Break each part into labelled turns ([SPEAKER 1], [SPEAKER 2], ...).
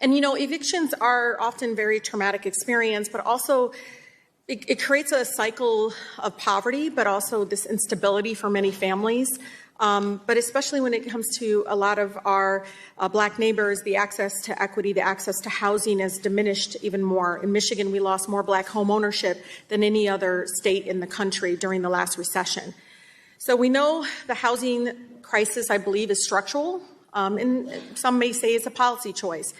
[SPEAKER 1] And, evictions are often very traumatic experience, but also it creates a cycle of poverty, but also this instability for many families. But especially when it comes to a lot of our Black neighbors, the access to equity, the access to housing has diminished even more. In Michigan, we lost more Black home ownership than any other state in the country during the last recession. So we know the housing crisis, I believe, is structural, and some may say it's a policy choice.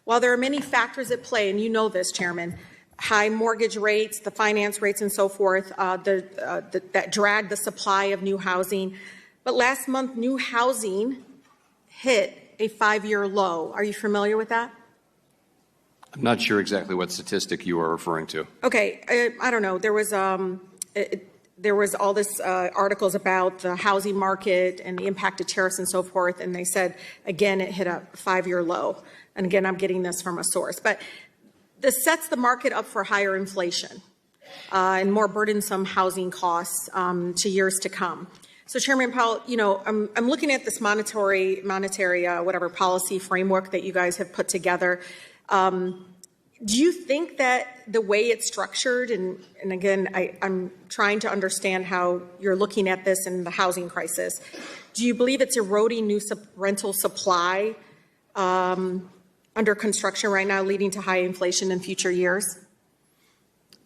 [SPEAKER 1] While there are many factors at play, and you know this, Chairman, high mortgage rates, the finance rates, and so forth, that drag the supply of new housing. But last month, new housing hit a 5-year low. Are you familiar with that?
[SPEAKER 2] I'm not sure exactly what statistic you are referring to.
[SPEAKER 1] Okay, I don't know. There was all this articles about the housing market and the impact of tariffs and so forth, and they said, again, it hit a 5-year low. And again, I'm getting this from a source. But this sets the market up for higher inflation and more burdensome housing costs to years to come. So, Chairman Powell, I'm looking at this monetary whatever policy framework that you guys have put together. Do you think that the way it's structured, and again, I'm trying to understand how you're looking at this in the housing crisis, do you believe it's eroding new rental supply under construction right now, leading to high inflation in future years?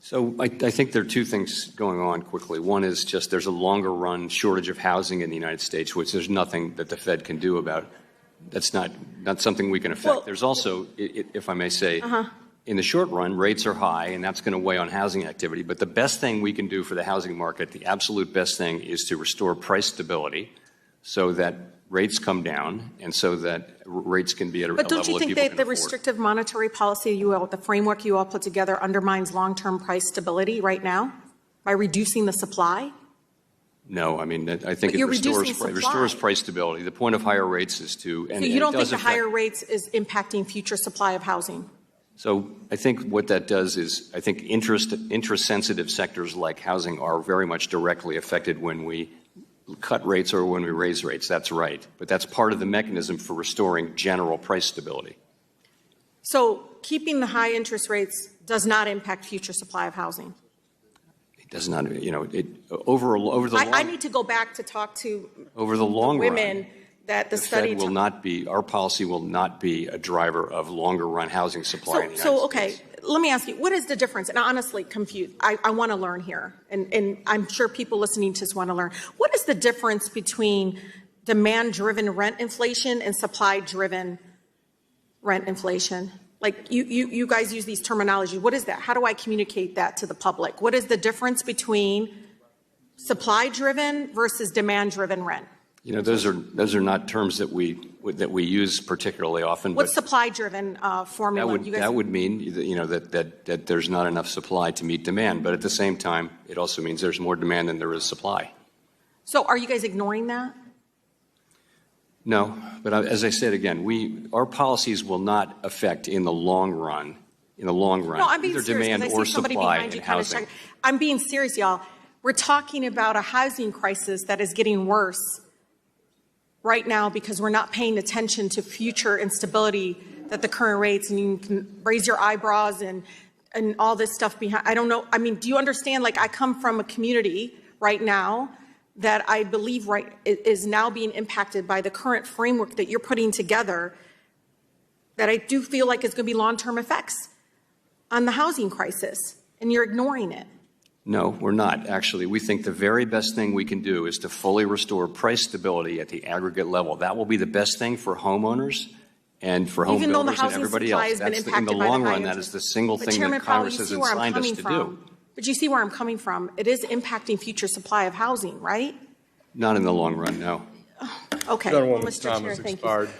[SPEAKER 2] So I think there are two things going on quickly. One is just there's a longer run shortage of housing in the United States, which there's nothing that the Fed can do about. That's not something we can affect. Well, there's also, if I may say, in the short run, rates are high, and that's going to weigh on housing activity. But the best thing we can do for the housing market, the absolute best thing, is to restore price stability so that rates come down and so that rates can be at a level that people can afford. But don't you think that
[SPEAKER 1] the restrictive monetary policy the framework you all put together undermines long-term price stability right now by reducing the supply?
[SPEAKER 2] No, I mean, I think it restores price stability. The point of higher raets is to—
[SPEAKER 1] So you don't think the higher rates is impacting future supply of housing?
[SPEAKER 2] So I think what that does is I think interest-sensitive sectors like housing are very much directly affected when we cut rates or when we raise rates. That's right. But that's part of the mechanism for restoring general price stability.
[SPEAKER 1] So keeping the high interest rates does not impact future supply of housing?
[SPEAKER 2] It does not. Over the long—
[SPEAKER 1] I need to go back to talk to
[SPEAKER 2] over the long
[SPEAKER 1] women
[SPEAKER 2] run,
[SPEAKER 1] that the study
[SPEAKER 2] Fed will not be, our policy will not be a driver of longer run housing supply in the United States.
[SPEAKER 1] Okay, let me ask you, what is the difference? And I'm honestly confused. I want to learn here, and I'm sure people listening to this want to learn. What is the difference between demand-driven rent inflation and supply-driven rent inflation? Like, you guys use these terminology. What is that? How do I communicate that to the public? What is the difference between supply-driven versus demand-driven rent?
[SPEAKER 2] Those are not terms that we use particularly often.
[SPEAKER 1] What's supply-driven formula?
[SPEAKER 2] That would mean that there's not enough supply to meet demand, but at the same time, it also means there's more demand than there is supply.
[SPEAKER 1] So, are you guys ignoring that?
[SPEAKER 2] No, but as I said again, our policies will not affect in the long run. No, I'm being
[SPEAKER 1] either
[SPEAKER 2] serious,
[SPEAKER 1] demand or supply in housing. I'm being serious, y'all. We're talking about a housing crisis that is getting worse right now because we're not paying attention to future instability that the current rates, and you can raise your eyebrows and all this stuff behind. I don't know. I mean, do you understand? Like, I come from a community right now that I believe is now being impacted by the current framework that you're putting together, that I do feel like it's going to be long-term effects on the housing crisis, and you're ignoring it.
[SPEAKER 2] No, we're not, actually. We think the very best thing we can do is to fully restore price stability at the aggregate level. That will be the best thing for homeowners and for home builders and everybody else. In the long run, that is the single thing that Congress has assigned us to do.
[SPEAKER 1] But you see where I'm coming from. It is impacting future supply of housing, right?
[SPEAKER 2] Not in the long run, no.
[SPEAKER 1] Okay.
[SPEAKER 3] Gentlewoman's time has expired.